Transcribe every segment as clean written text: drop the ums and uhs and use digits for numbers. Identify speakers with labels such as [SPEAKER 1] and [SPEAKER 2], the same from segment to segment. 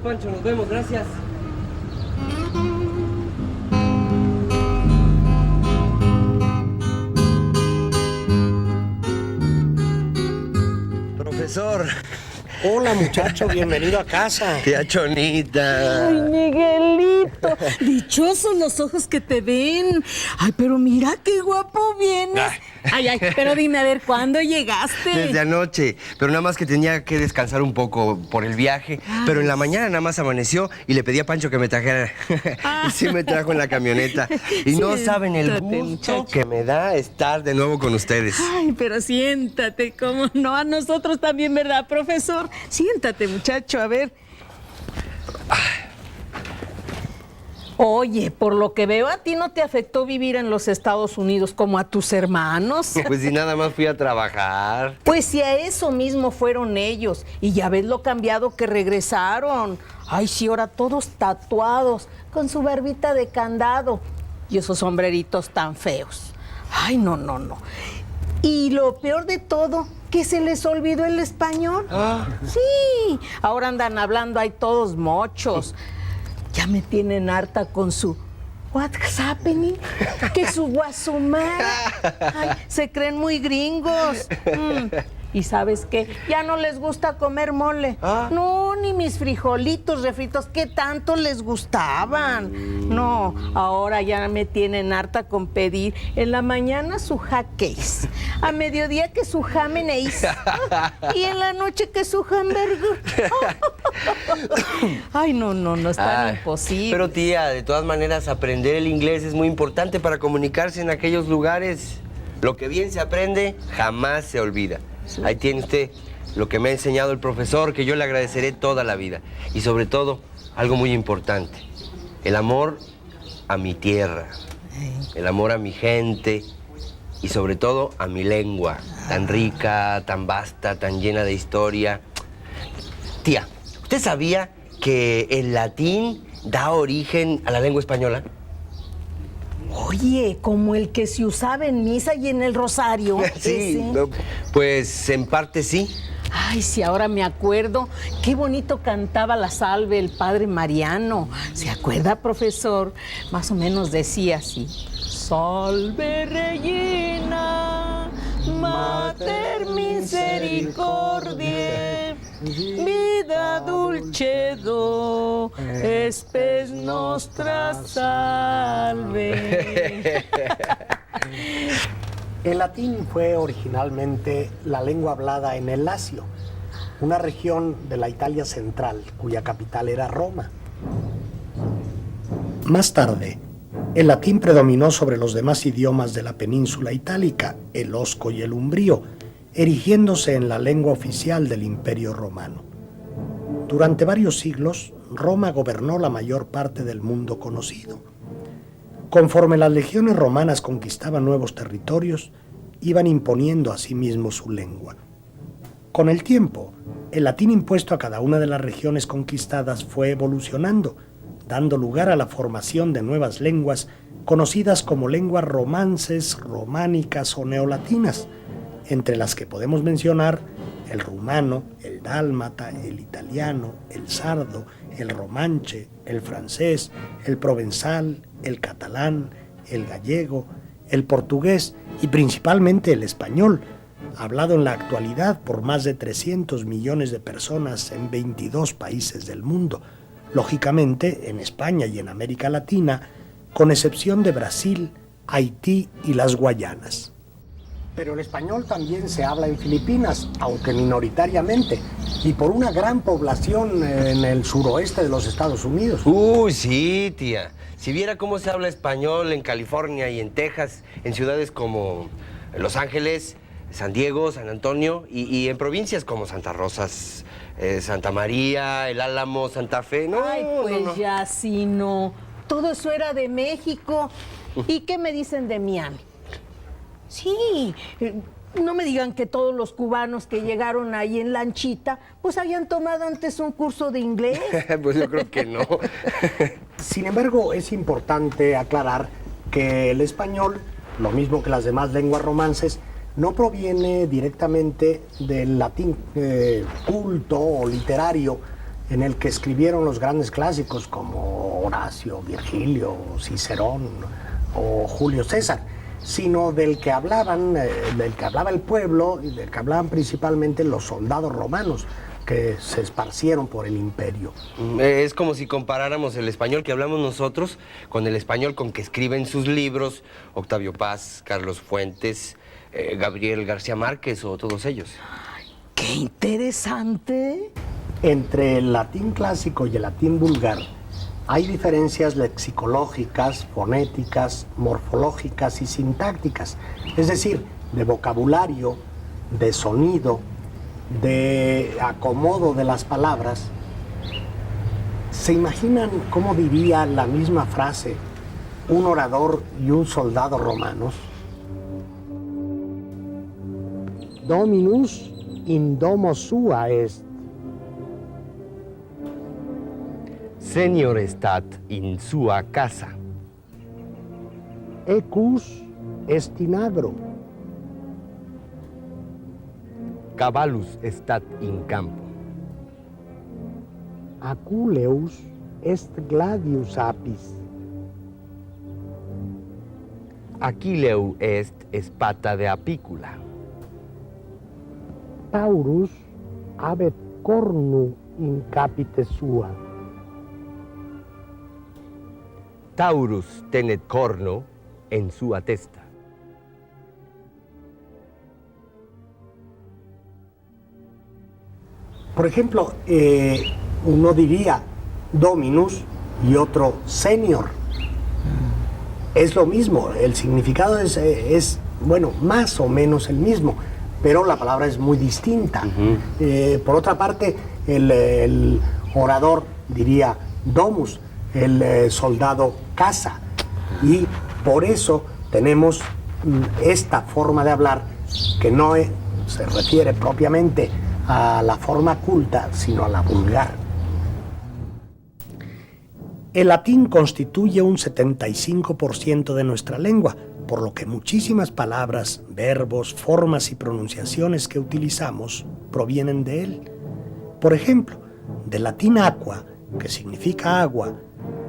[SPEAKER 1] Pancho, nos vemos, gracias. Profesor.
[SPEAKER 2] Hola, muchacho, bienvenido a casa.
[SPEAKER 1] Tía Chonita.
[SPEAKER 3] Ay, Miguelito, dichosos los ojos que te ven. Ay, pero mira qué guapo vienes. Ay, pero dime, a ver, ¿cuándo llegaste?
[SPEAKER 1] Desde anoche, pero nada más que tenía que descansar un poco por el viaje. Pero en la mañana nada más amaneció y le pedí a Pancho que me trajera. Y sí me trajo en la camioneta. Y no saben el gusto que me da estar de nuevo con ustedes.
[SPEAKER 3] Ay, pero siéntate, ¿cómo no? A nosotros también, ¿verdad, profesor? Siéntate, muchacho, a ver. Oye, por lo que veo, a ti no te afectó vivir en los Estados Unidos como a tus hermanos.
[SPEAKER 1] Pues si nada más fui a trabajar.
[SPEAKER 3] Pues si a eso mismo fueron ellos. Y ya ves lo cambiado que regresaron. Ay, sí, ahora todos tatuados, con su barbita de candado. Y esos sombreritos tan feos. Ay, no. Y lo peor de todo, que se les olvidó el español. Sí, ahora andan hablando ahí todos mochos. Ya me tienen harta con su "What's happening?", que su guasumara. Ay, se creen muy gringos. ¿Y sabes qué? Ya no les gusta comer mole. No, ni mis frijolitos refritos, que tanto les gustaban. No, ahora ya me tienen harta con pedir en la mañana su hotcakes, a mediodía que su ham and eggs, y en la noche que su hamburger. Ay, no, es tan imposible.
[SPEAKER 1] Pero tía, de todas maneras, aprender el inglés es muy importante para comunicarse en aquellos lugares. Lo que bien se aprende, jamás se olvida. Sí. Ahí tiene usted lo que me ha enseñado el profesor, que yo le agradeceré toda la vida. Y sobre todo, algo muy importante, el amor a mi tierra, el amor a mi gente y sobre todo a mi lengua, tan rica, tan vasta, tan llena de historia. Tía, ¿usted sabía que el latín da origen a la lengua española?
[SPEAKER 3] Oye, como el que se usaba en misa y en el rosario.
[SPEAKER 1] Sí, no, pues en parte sí.
[SPEAKER 3] Ay, sí, ahora me acuerdo. Qué bonito cantaba la salve el padre Mariano. ¿Se acuerda, profesor? Más o menos decía así: Salve Regina, Mater Misericordiae, vida dulcedo, espes nostra salve.
[SPEAKER 2] El latín fue originalmente la lengua hablada en el Lacio, una región de la Italia central, cuya capital era Roma. Más tarde, el latín predominó sobre los demás idiomas de la península itálica, el osco y el umbrío, erigiéndose en la lengua oficial del Imperio Romano. Durante varios siglos, Roma gobernó la mayor parte del mundo conocido. Conforme las legiones romanas conquistaban nuevos territorios, iban imponiendo a sí mismos su lengua. Con el tiempo, el latín impuesto a cada una de las regiones conquistadas fue evolucionando, dando lugar a la formación de nuevas lenguas conocidas como lenguas romances, románicas o neolatinas, entre las que podemos mencionar el rumano, el dálmata, el italiano, el sardo, el romanche, el francés, el provenzal, el catalán, el gallego, el portugués y principalmente el español, hablado en la actualidad por más de 300 millones de personas en 22 países del mundo, lógicamente en España y en América Latina, con excepción de Brasil, Haití y las Guayanas. Pero el español también se habla en Filipinas, aunque minoritariamente, y por una gran población en el suroeste de los Estados Unidos.
[SPEAKER 1] Uy, sí, tía. Si viera cómo se habla español en California y en Texas, en ciudades como Los Ángeles, San Diego, San Antonio, y en provincias como Santa Rosa, Santa María, El Álamo, Santa Fe. No,
[SPEAKER 3] ay, pues
[SPEAKER 1] no.
[SPEAKER 3] Ya sí, no. Todo eso era de México. ¿Y qué me dicen de Miami? Sí, no me digan que todos los cubanos que llegaron ahí en lanchita, pues habían tomado antes un curso de inglés.
[SPEAKER 1] Pues yo creo que no.
[SPEAKER 2] Sin embargo, es importante aclarar que el español, lo mismo que las demás lenguas romances, no proviene directamente del latín culto o literario en el que escribieron los grandes clásicos como Horacio, Virgilio, Cicerón o Julio César, sino del que hablaba el pueblo y del que hablaban principalmente los soldados romanos que se esparcieron por el imperio.
[SPEAKER 1] Es como si comparáramos el español que hablamos nosotros con el español con que escriben sus libros Octavio Paz, Carlos Fuentes, Gabriel García Márquez o todos ellos.
[SPEAKER 3] ¡Qué interesante!
[SPEAKER 2] Entre el latín clásico y el latín vulgar hay diferencias lexicológicas, fonéticas, morfológicas y sintácticas, es decir, de vocabulario, de sonido, de acomodo de las palabras. ¿Se imaginan cómo diría la misma frase un orador y un soldado romanos? Dominus in domo sua est.
[SPEAKER 1] Senior stat in sua casa.
[SPEAKER 2] Ecus est in agro.
[SPEAKER 1] Caballus stat in campo.
[SPEAKER 2] Aculeus est gladius apis.
[SPEAKER 1] Aquileu est espata de apícula.
[SPEAKER 2] Taurus habet cornu in capite sua.
[SPEAKER 1] Taurus tenet corno en sua testa.
[SPEAKER 2] Por ejemplo, uno diría dominus y otro senior. Es lo mismo, el significado es, bueno, más o menos el mismo, pero la palabra es muy distinta. Por otra parte, el orador diría domus, el soldado casa, y por eso tenemos esta forma de hablar que no se refiere propiamente a la forma culta, sino a la vulgar. El latín constituye un 75% de nuestra lengua, por lo que muchísimas palabras, verbos, formas y pronunciaciones que utilizamos provienen de él. Por ejemplo, del latín aqua, que significa agua,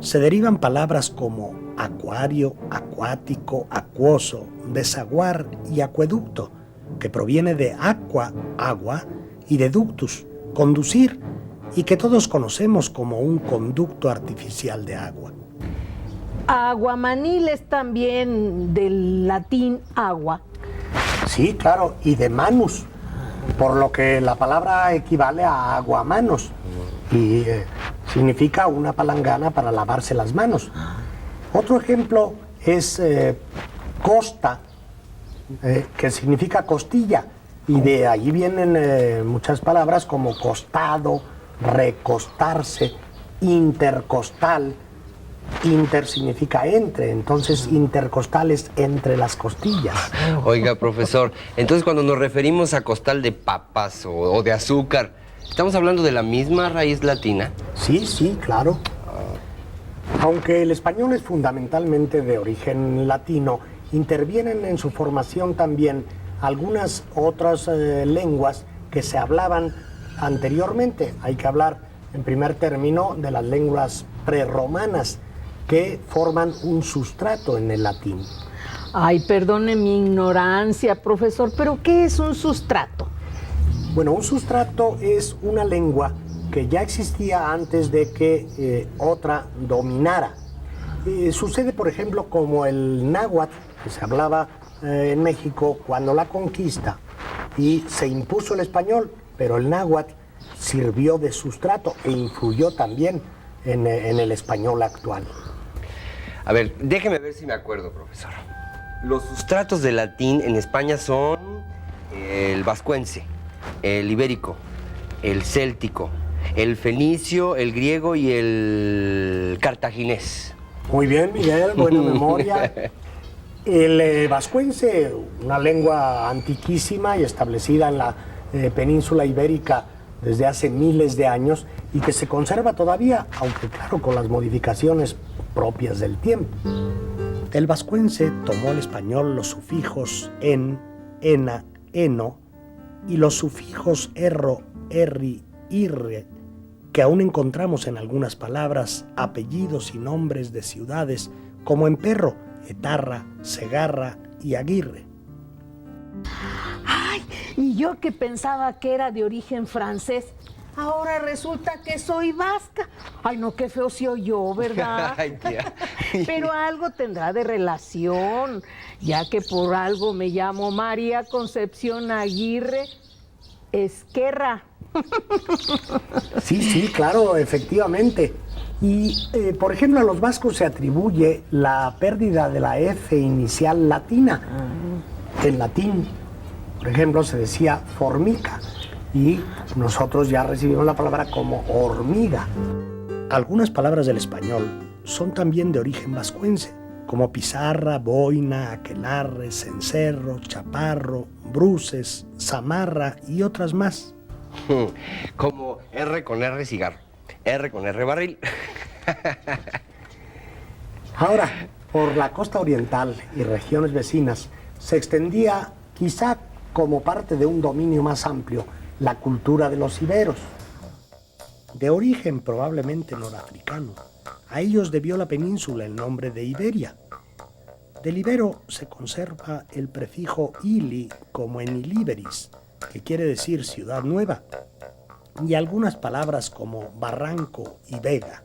[SPEAKER 2] se derivan palabras como acuario, acuático, acuoso, desaguar y acueducto, que proviene de aqua, agua, y de ductus, conducir, y que todos conocemos como un conducto artificial de agua.
[SPEAKER 3] Aguamanil es también del latín agua.
[SPEAKER 2] Sí, claro, y de manus, por lo que la palabra equivale a aguamanos y significa una palangana para lavarse las manos. Otro ejemplo es costa, que significa costilla, y de allí vienen muchas palabras como costado, recostarse, intercostal. Inter significa entre, entonces intercostal es entre las costillas.
[SPEAKER 1] Oiga, profesor, entonces cuando nos referimos a costal de papas o de azúcar, ¿estamos hablando de la misma raíz latina?
[SPEAKER 2] Sí, claro. Aunque el español es fundamentalmente de origen latino, intervienen en su formación también algunas otras lenguas que se hablaban anteriormente. Hay que hablar en primer término de las lenguas prerromanas que forman un sustrato en el latín.
[SPEAKER 3] Ay, perdone mi ignorancia, profesor, pero ¿qué es un sustrato?
[SPEAKER 2] Bueno, un sustrato es una lengua que ya existía antes de que otra dominara. Sucede, por ejemplo, como el náhuatl, que se hablaba en México cuando la conquista, y se impuso el español, pero el náhuatl sirvió de sustrato e influyó también en el español actual.
[SPEAKER 1] A ver, déjeme ver si me acuerdo, profesor. Los sustratos de latín en España son el vascuense, el ibérico, el céltico, el fenicio, el griego y el cartaginés.
[SPEAKER 2] Muy bien, Miguel, buena memoria. El vascuense, una lengua antiquísima y establecida en la península ibérica desde hace miles de años y que se conserva todavía, aunque claro, con las modificaciones propias del tiempo. El vascuense tomó al español los sufijos en, ena, eno y los sufijos erro, erri, irre, que aún encontramos en algunas palabras apellidos y nombres de ciudades como Emperro, Etarra, Segarra y Aguirre.
[SPEAKER 3] Ay, y yo que pensaba que era de origen francés, ahora resulta que soy vasca. Ay, no, qué feo se oyó, ¿verdad?
[SPEAKER 1] Ay, tía.
[SPEAKER 3] Pero algo tendrá de relación, ya que por algo me llamo María Concepción Aguirre Esquerra.
[SPEAKER 2] Sí, claro, efectivamente. Y, por ejemplo, a los vascos se atribuye la pérdida de la F inicial latina. En latín, por ejemplo, se decía formica y nosotros ya recibimos la palabra como hormiga. Algunas palabras del español son también de origen vascuense, como pizarra, boina, aquelarre, cencerro, chaparro, bruces, zamarra y otras más.
[SPEAKER 1] Como R con R cigarro, R con R barril.
[SPEAKER 2] Ahora, por la costa oriental y regiones vecinas, se extendía, quizá como parte de un dominio más amplio, la cultura de los iberos. De origen probablemente norafricano, a ellos debió la península el nombre de Iberia. Del ibero se conserva el prefijo ili, como en iliberis, que quiere decir ciudad nueva, y algunas palabras como barranco y vega.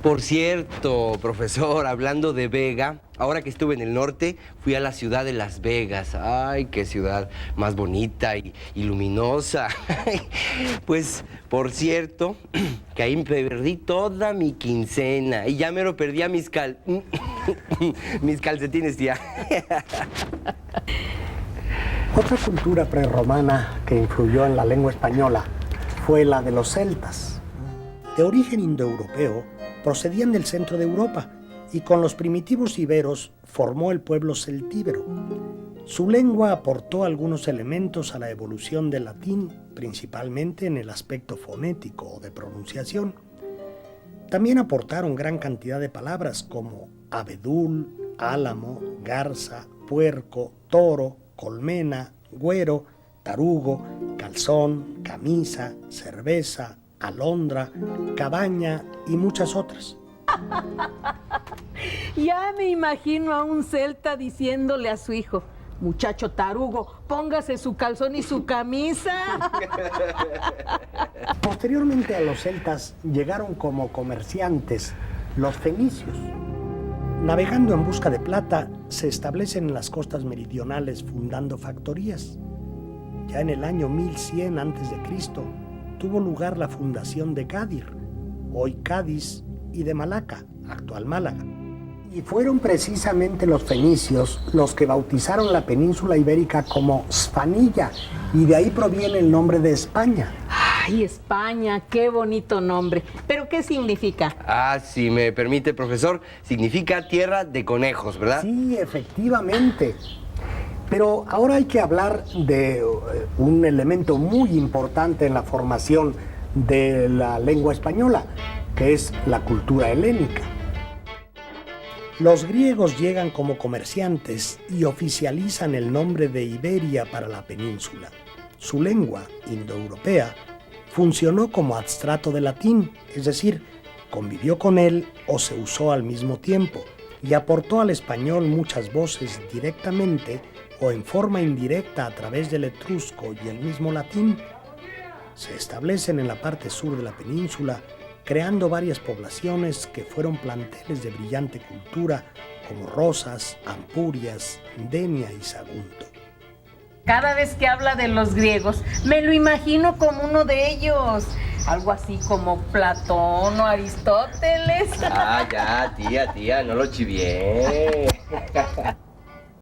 [SPEAKER 1] Por cierto, profesor, hablando de Vega, ahora que estuve en el norte, fui a la ciudad de Las Vegas. Ay, qué ciudad más bonita y luminosa. Pues, por cierto, que ahí perdí toda mi quincena y ya me lo perdí a mis calcetines, tía.
[SPEAKER 2] Otra cultura prerromana que influyó en la lengua española fue la de los celtas. De origen indoeuropeo, procedían del centro de Europa y con los primitivos iberos formó el pueblo celtíbero. Su lengua aportó algunos elementos a la evolución del latín, principalmente en el aspecto fonético o de pronunciación. También aportaron gran cantidad de palabras como abedul, álamo, garza, puerco, toro, colmena, güero, tarugo, calzón, camisa, cerveza, alondra, cabaña y muchas otras.
[SPEAKER 3] Ya me imagino a un celta diciéndole a su hijo: muchacho tarugo, póngase su calzón y su camisa.
[SPEAKER 2] Posteriormente a los celtas llegaron como comerciantes los fenicios. Navegando en busca de plata, se establecen en las costas meridionales fundando factorías. Ya en el año 1100 a.C., tuvo lugar la fundación de Gadir, hoy Cádiz, y de Malaca, actual Málaga. Y fueron precisamente los fenicios los que bautizaron la península ibérica como Sfanilla, y de ahí proviene el nombre de España.
[SPEAKER 3] Ay, España, qué bonito nombre. ¿Pero qué significa?
[SPEAKER 1] Ah, si me permite, profesor, significa tierra de conejos, ¿verdad?
[SPEAKER 2] Sí, efectivamente. Pero ahora hay que hablar de un elemento muy importante en la formación de la lengua española, que es la cultura helénica. Los griegos llegan como comerciantes y oficializan el nombre de Iberia para la península. Su lengua, indoeuropea, funcionó como adstrato de latín, es decir, convivió con él o se usó al mismo tiempo, y aportó al español muchas voces directamente o en forma indirecta a través del etrusco y el mismo latín. Se establecen en la parte sur de la península, creando varias poblaciones que fueron planteles de brillante cultura como Rosas, Ampurias, Denia y Sagunto.
[SPEAKER 3] Cada vez que habla de los griegos, me lo imagino como uno de ellos. Algo así como Platón o Aristóteles.
[SPEAKER 1] Ah, ya, tía, no lo chivié.